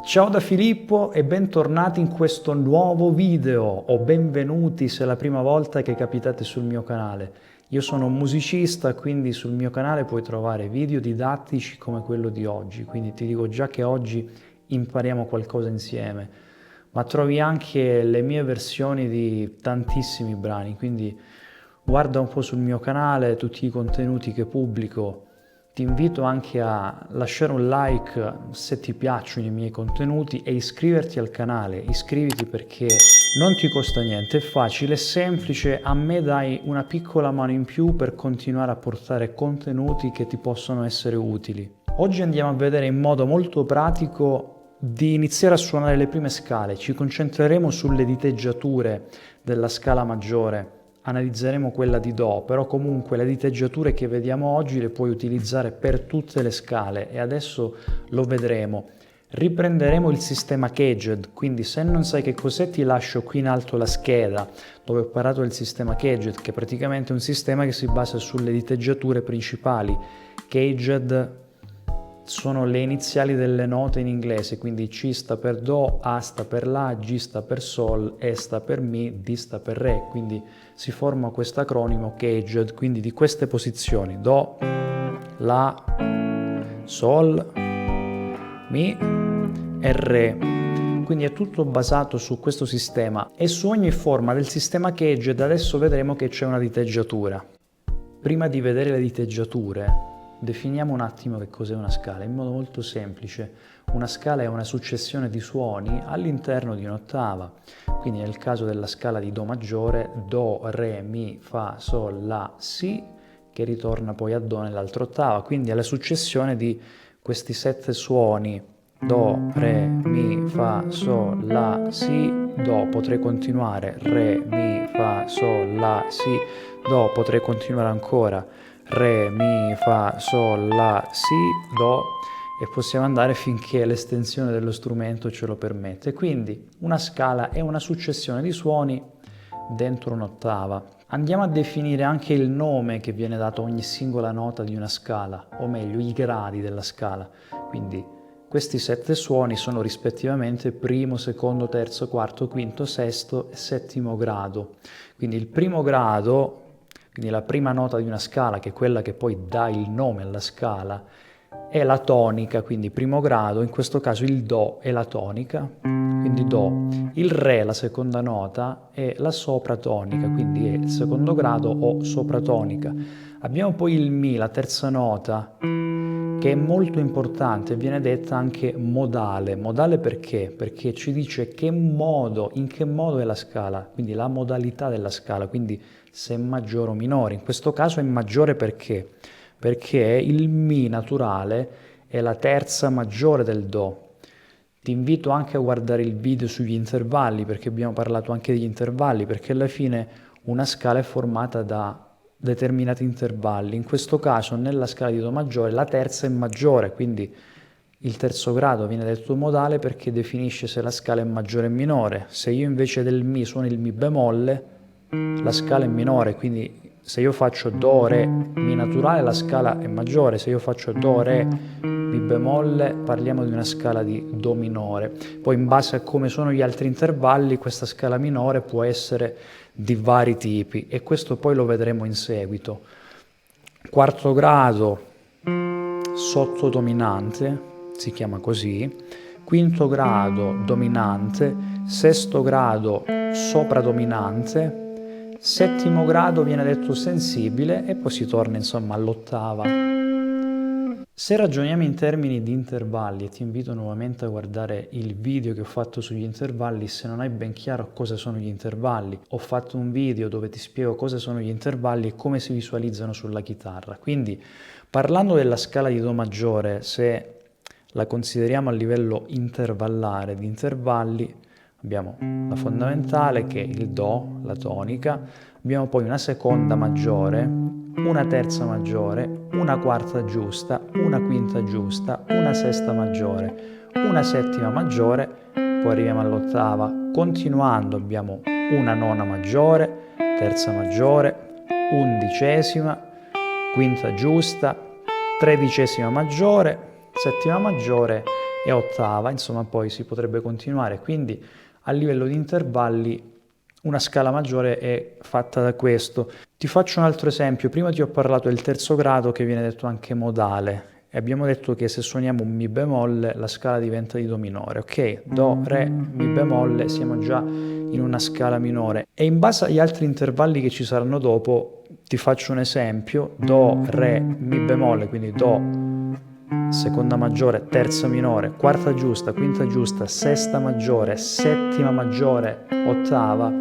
Ciao da Filippo e bentornati in questo nuovo video, o benvenuti se è la prima volta che capitate sul mio canale. Io sono un musicista, quindi sul mio canale puoi trovare video didattici come quello di oggi, quindi ti dico già che oggi impariamo qualcosa insieme, ma trovi anche le mie versioni di tantissimi brani, quindi guarda un po' sul mio canale tutti i contenuti che pubblico. Ti invito anche a lasciare un like se ti piacciono i miei contenuti e iscriverti al canale. Iscriviti perché non ti costa niente, è facile, è semplice, a me dai una piccola mano in più per continuare a portare contenuti che ti possono essere utili. Oggi andiamo a vedere in modo molto pratico di iniziare a suonare le prime scale. Ci concentreremo sulle diteggiature della scala maggiore. Analizzeremo quella di Do, però comunque le diteggiature che vediamo oggi le puoi utilizzare per tutte le scale e adesso lo vedremo. Riprenderemo il sistema Caged, quindi se non sai che cos'è ti lascio qui in alto la scheda dove ho parlato del sistema Caged, che è praticamente un sistema che si basa sulle diteggiature principali. Caged sono le iniziali delle note in inglese, quindi C sta per Do, A sta per La, G sta per Sol, E sta per Mi, D sta per Re, quindi si forma questo acronimo Caged, quindi di queste posizioni Do, La, Sol, Mi e Re. Quindi è tutto basato su questo sistema e su ogni forma del sistema Caged adesso vedremo che c'è una diteggiatura. Prima di vedere le diteggiature definiamo un attimo che cos'è una scala in modo molto semplice. Una scala è una successione di suoni all'interno di un'ottava. Quindi nel caso della scala di Do maggiore, Do, Re, Mi, Fa, Sol, La, Si, che ritorna poi a Do nell'altra ottava. Quindi è la successione di questi 7 suoni, Do, Re, Mi, Fa, Sol, La, Si, Do, potrei continuare, Re, Mi, Fa, Sol, La, Si, Do, potrei continuare ancora, Re, Mi, Fa, Sol, La, Si, Do, e possiamo andare finché l'estensione dello strumento ce lo permette. Quindi una scala è una successione di suoni dentro un'ottava. Andiamo a definire anche il nome che viene dato a ogni singola nota di una scala, o meglio i gradi della scala. Quindi questi 7 suoni sono rispettivamente primo, secondo, terzo, quarto, quinto, sesto e settimo grado. Quindi il primo grado, quindi la prima nota di una scala, che è quella che poi dà il nome alla scala, è la tonica, quindi primo grado, in questo caso il Do è la tonica, quindi Do. Il Re, la seconda nota, è la sopratonica, quindi è il secondo grado o sopratonica. Abbiamo poi il Mi, la terza nota, che è molto importante, viene detta anche modale. Modale perché? Perché ci dice in che modo è la scala, quindi la modalità della scala, quindi se è maggiore o minore. In questo caso è maggiore perché? Perché il Mi naturale è la terza maggiore del Do. Ti invito anche a guardare il video sugli intervalli, perché abbiamo parlato anche degli intervalli, perché alla fine una scala è formata da determinati intervalli. In questo caso nella scala di Do maggiore la terza è maggiore, quindi il terzo grado viene detto modale perché definisce se la scala è maggiore o minore. Se io invece del Mi suono il Mi bemolle, la scala è minore, quindi se io faccio Do, Re, Mi naturale la scala è maggiore, se io faccio Do, Re, Mi bemolle parliamo di una scala di Do minore. Poi in base a come sono gli altri intervalli questa scala minore può essere di vari tipi e questo poi lo vedremo in seguito. Quarto grado sottodominante, si chiama così, quinto grado dominante, sesto grado sopradominante, settimo grado viene detto sensibile e poi si torna insomma all'ottava. Se ragioniamo in termini di intervalli, e ti invito nuovamente a guardare il video che ho fatto sugli intervalli, se non hai ben chiaro cosa sono gli intervalli, ho fatto un video dove ti spiego cosa sono gli intervalli e come si visualizzano sulla chitarra. Quindi, parlando della scala di Do maggiore, se la consideriamo a livello intervallare di intervalli, abbiamo la fondamentale che è il Do, la tonica, abbiamo poi una seconda maggiore, una terza maggiore, una quarta giusta, una quinta giusta, una sesta maggiore, una settima maggiore, poi arriviamo all'ottava. Continuando abbiamo una nona maggiore, terza maggiore, undicesima, quinta giusta, tredicesima maggiore, settima maggiore e ottava, insomma poi si potrebbe continuare, quindi a livello di intervalli una scala maggiore è fatta da questo. Ti faccio un altro esempio, prima ti ho parlato del terzo grado che viene detto anche modale e abbiamo detto che se suoniamo un mi bemolle la scala diventa di do minore, ok? Do, re, mi bemolle, siamo già in una scala minore e in base agli altri intervalli che ci saranno dopo ti faccio un esempio, do, re, mi bemolle, quindi do, seconda maggiore, terza minore, quarta giusta, quinta giusta, sesta maggiore, settima maggiore, ottava.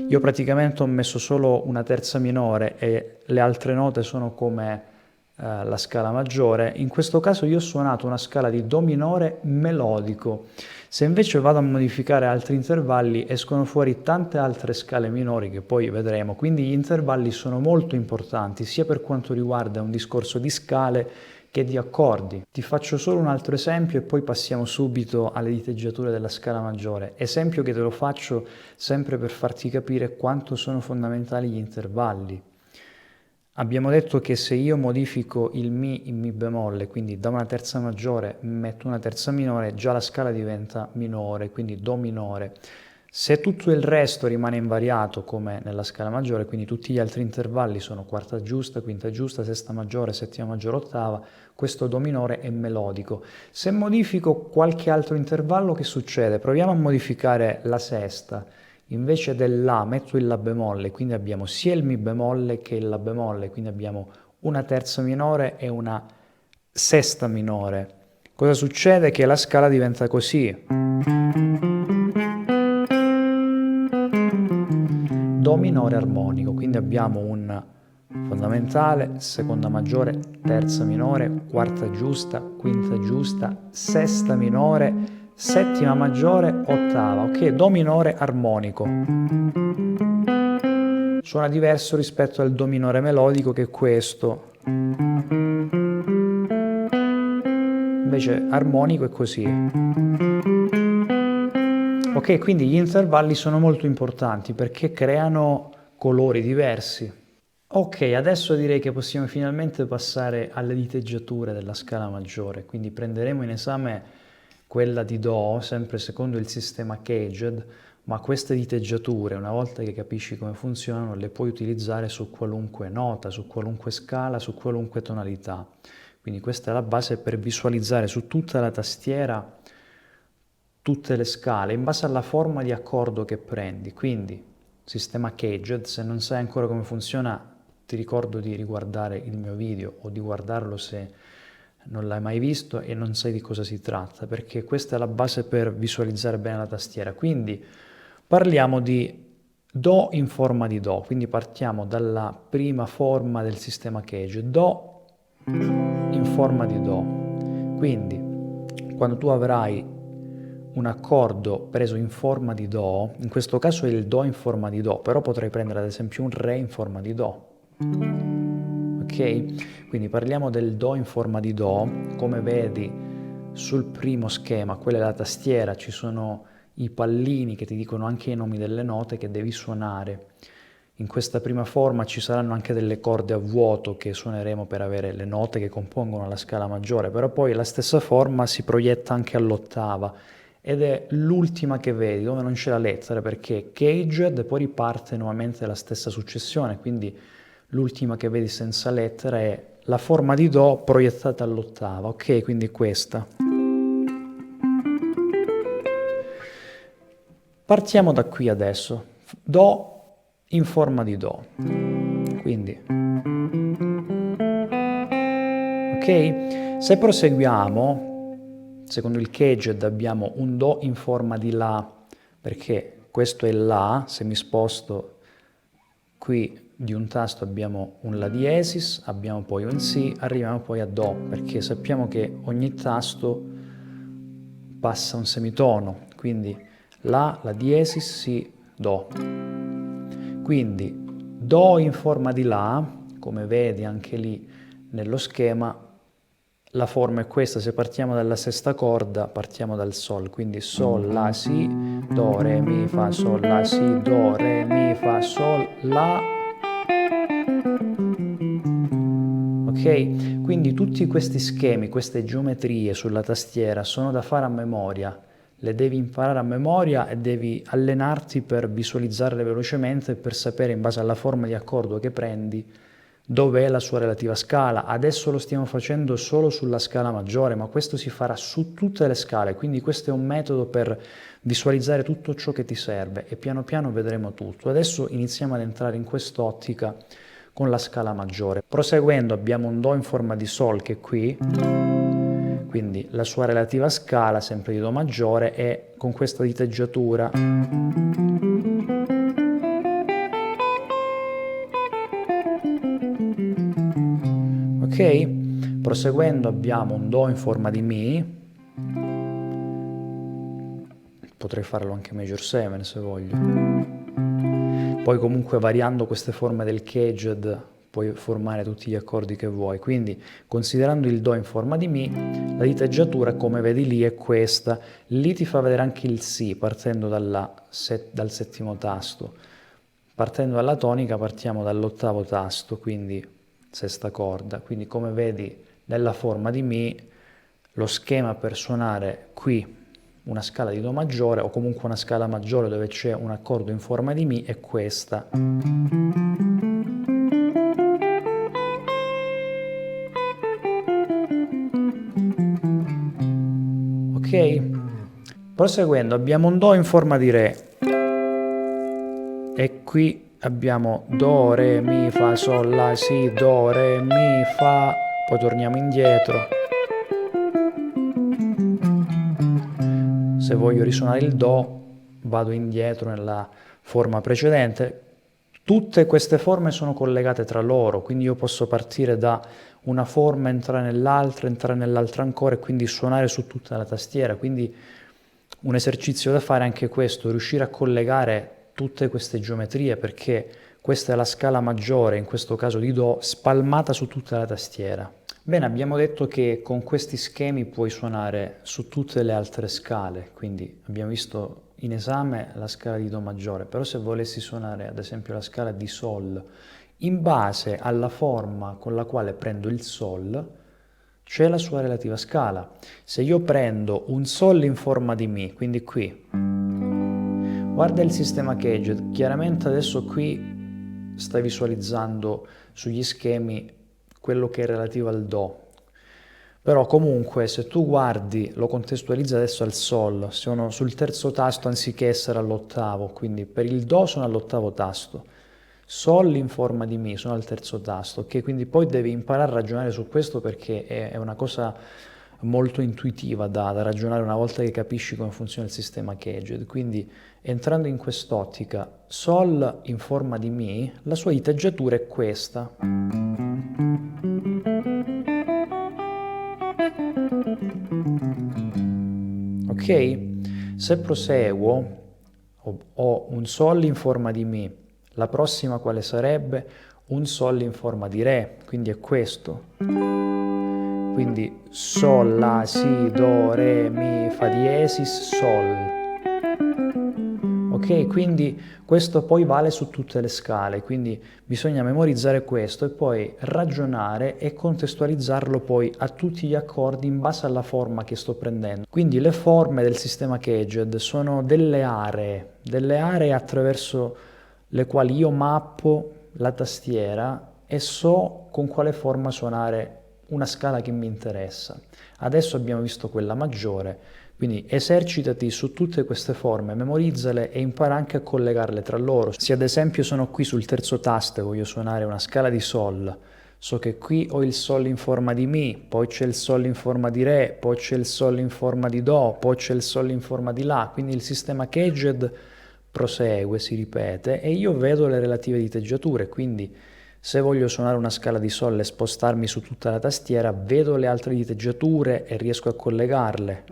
Io praticamente ho messo solo una terza minore e le altre note sono come la scala maggiore. In questo caso io ho suonato una scala di do minore melodico. Se invece vado a modificare altri intervalli escono fuori tante altre scale minori che poi vedremo, quindi gli intervalli sono molto importanti sia per quanto riguarda un discorso di scale che di accordi. Ti faccio solo un altro esempio e poi passiamo subito alle diteggiature della scala maggiore. Esempio che te lo faccio sempre per farti capire quanto sono fondamentali gli intervalli. Abbiamo detto che se io modifico il mi in mi bemolle, quindi da una terza maggiore metto una terza minore, già la scala diventa minore, quindi do minore. Se tutto il resto rimane invariato come nella scala maggiore, quindi tutti gli altri intervalli sono quarta giusta, quinta giusta, sesta maggiore, settima maggiore, ottava, questo do minore è melodico. Se modifico qualche altro intervallo, che succede? Proviamo a modificare la sesta. Invece del La metto il La bemolle, quindi abbiamo sia il Mi bemolle che il La bemolle, quindi abbiamo una terza minore e una sesta minore. Cosa succede? Che la scala diventa così. Do minore armonico, quindi abbiamo un fondamentale, seconda maggiore, terza minore, quarta giusta, quinta giusta, sesta minore, settima maggiore, ottava, ok? Do minore armonico. Suona diverso rispetto al do minore melodico che è questo. Invece armonico è così. Ok, quindi gli intervalli sono molto importanti perché creano colori diversi. Ok, adesso direi che possiamo finalmente passare alle diteggiature della scala maggiore, quindi prenderemo in esame quella di Do, sempre secondo il sistema Caged, ma queste diteggiature, una volta che capisci come funzionano, le puoi utilizzare su qualunque nota, su qualunque scala, su qualunque tonalità. Quindi questa è la base per visualizzare su tutta la tastiera tutte le scale in base alla forma di accordo che prendi. Quindi, sistema Caged, se non sai ancora come funziona, ti ricordo di riguardare il mio video o di guardarlo se non l'hai mai visto e non sai di cosa si tratta, perché questa è la base per visualizzare bene la tastiera. Quindi parliamo di Do in forma di Do, quindi partiamo dalla prima forma del sistema Caged, Do in forma di Do. Quindi quando tu avrai un accordo preso in forma di Do, in questo caso è il Do in forma di Do, però potrei prendere ad esempio un Re in forma di Do. Ok? Quindi parliamo del Do in forma di Do. Come vedi sul primo schema, quella è la tastiera, ci sono i pallini che ti dicono anche i nomi delle note che devi suonare. In questa prima forma ci saranno anche delle corde a vuoto che suoneremo per avere le note che compongono la scala maggiore, però poi la stessa forma si proietta anche all'ottava ed è l'ultima che vedi dove non c'è la lettera perché Caged e poi riparte nuovamente la stessa successione, quindi l'ultima che vedi senza lettera è la forma di Do proiettata all'ottava, ok? Quindi questa. Partiamo da qui adesso. Do in forma di Do. Quindi, ok? Se proseguiamo, secondo il Caged abbiamo un Do in forma di La, perché questo è La, se mi sposto qui di un tasto abbiamo un La diesis, abbiamo poi un Si, arriviamo poi a Do, perché sappiamo che ogni tasto passa un semitono, quindi La diesis, Si, Do. Quindi Do in forma di La, come vedi anche lì nello schema, la forma è questa, se partiamo dalla sesta corda partiamo dal Sol, quindi Sol, La, Si, Do, Re, Mi, Fa, Sol, La, Si, Do, Re, Mi, Fa, Sol, La. Ok, ok? Quindi tutti questi schemi, queste geometrie sulla tastiera sono da fare a memoria, le devi imparare a memoria e devi allenarti per visualizzarle velocemente e per sapere in base alla forma di accordo che prendi dove è la sua relativa scala. Adesso lo stiamo facendo solo sulla scala maggiore, ma questo si farà su tutte le scale, quindi questo è un metodo per visualizzare tutto ciò che ti serve e piano piano vedremo tutto. Adesso iniziamo ad entrare in quest'ottica con la scala maggiore. Proseguendo abbiamo un Do in forma di Sol che è qui, quindi la sua relativa scala sempre di Do maggiore e con questa diteggiatura ok? Proseguendo abbiamo un Do in forma di Mi, potrei farlo anche major 7 se voglio. Poi comunque variando queste forme del caged puoi formare tutti gli accordi che vuoi, quindi considerando il Do in forma di Mi, la diteggiatura come vedi lì è questa, lì ti fa vedere anche il Si partendo dal settimo tasto, partendo dalla tonica partiamo dall'ottavo tasto, quindi sesta corda, quindi come vedi nella forma di Mi lo schema per suonare qui una scala di Do maggiore o comunque una scala maggiore dove c'è un accordo in forma di Mi è questa. Ok? Proseguendo abbiamo un Do in forma di Re e qui abbiamo Do, Re, Mi, Fa, Sol, La, Si, Do, Re, Mi, Fa, poi torniamo indietro. Se voglio risuonare il Do vado indietro nella forma precedente. Tutte queste forme sono collegate tra loro, quindi io posso partire da una forma, entrare nell'altra ancora e quindi suonare su tutta la tastiera. Quindi un esercizio da fare è anche questo, riuscire a collegare tutte queste geometrie, perché questa è la scala maggiore, in questo caso di Do, spalmata su tutta la tastiera. Bene, abbiamo detto che con questi schemi puoi suonare su tutte le altre scale, quindi abbiamo visto in esame la scala di Do maggiore, però se volessi suonare ad esempio la scala di Sol, in base alla forma con la quale prendo il Sol, c'è la sua relativa scala. Se io prendo un Sol in forma di Mi, quindi qui, guarda il sistema caged, chiaramente adesso qui stai visualizzando sugli schemi quello che è relativo al Do, però comunque se tu guardi, lo contestualizzi adesso al Sol, sono sul terzo tasto anziché essere all'ottavo, quindi per il Do sono all'ottavo tasto, Sol in forma di Mi sono al terzo tasto, ok? Quindi poi devi imparare a ragionare su questo perché è una cosa molto intuitiva da ragionare una volta che capisci come funziona il sistema caged. Quindi entrando in quest'ottica, Sol in forma di Mi, la sua diteggiatura è questa. Ok? Se proseguo, ho un Sol in forma di Mi, la prossima quale sarebbe? Un Sol in forma di Re, quindi è questo. Quindi Sol, La, Si, Do, Re, Mi, Fa diesis, Sol. Ok, quindi questo poi vale su tutte le scale, quindi bisogna memorizzare questo e poi ragionare e contestualizzarlo poi a tutti gli accordi in base alla forma che sto prendendo. Quindi le forme del sistema caged sono delle aree attraverso le quali io mappo la tastiera e so con quale forma suonare una scala che mi interessa. Adesso abbiamo visto quella maggiore, quindi esercitati su tutte queste forme, memorizzale e impara anche a collegarle tra loro. Se ad esempio sono qui sul terzo tasto e voglio suonare una scala di Sol, so che qui ho il Sol in forma di Mi, poi c'è il Sol in forma di Re, poi c'è il Sol in forma di Do, poi c'è il Sol in forma di La, quindi il sistema caged prosegue, si ripete e io vedo le relative diteggiature, quindi se voglio suonare una scala di Sol e spostarmi su tutta la tastiera, vedo le altre diteggiature e riesco a collegarle.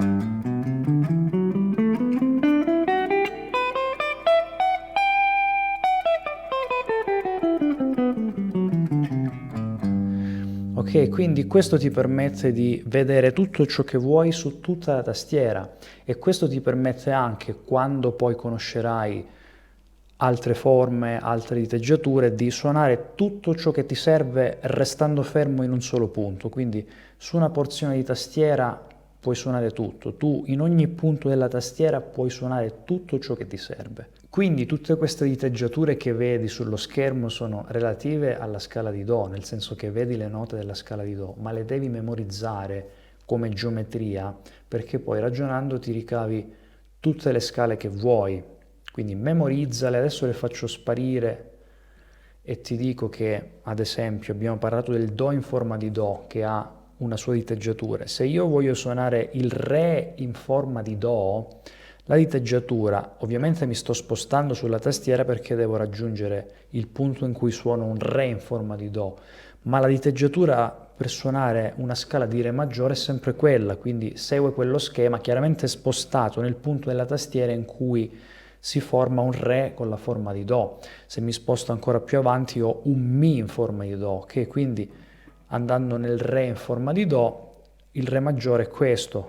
Ok, quindi questo ti permette di vedere tutto ciò che vuoi su tutta la tastiera e questo ti permette anche, quando poi conoscerai altre forme, altre diteggiature, di suonare tutto ciò che ti serve restando fermo in un solo punto. Quindi su una porzione di tastiera puoi suonare tutto, tu in ogni punto della tastiera puoi suonare tutto ciò che ti serve. Quindi tutte queste diteggiature che vedi sullo schermo sono relative alla scala di Do, nel senso che vedi le note della scala di Do, ma le devi memorizzare come geometria, perché poi ragionando ti ricavi tutte le scale che vuoi. Quindi memorizzale, adesso le faccio sparire e ti dico che, ad esempio, abbiamo parlato del Do in forma di Do, che ha una sua diteggiatura. Se io voglio suonare il Re in forma di Do, la diteggiatura, ovviamente mi sto spostando sulla tastiera perché devo raggiungere il punto in cui suono un Re in forma di Do, ma la diteggiatura per suonare una scala di Re maggiore è sempre quella, quindi segue quello schema, chiaramente spostato nel punto della tastiera in cui si forma un Re con la forma di Do. Se mi sposto ancora più avanti ho un Mi in forma di Do, che quindi andando nel Re in forma di Do, il Re maggiore è questo.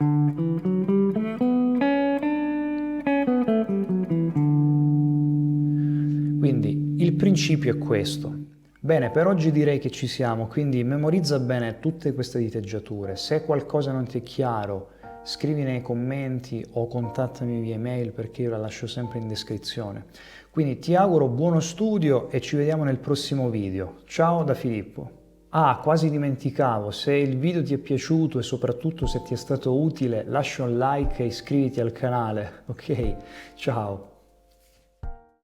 Quindi il principio è questo. Bene, per oggi direi che ci siamo, quindi memorizza bene tutte queste diteggiature. Se qualcosa non ti è chiaro, scrivi nei commenti o contattami via email perché io la lascio sempre in descrizione. Quindi ti auguro buono studio e ci vediamo nel prossimo video. Ciao da Filippo. Ah, quasi dimenticavo, se il video ti è piaciuto e soprattutto se ti è stato utile, lascia un like e iscriviti al canale, ok? Ciao!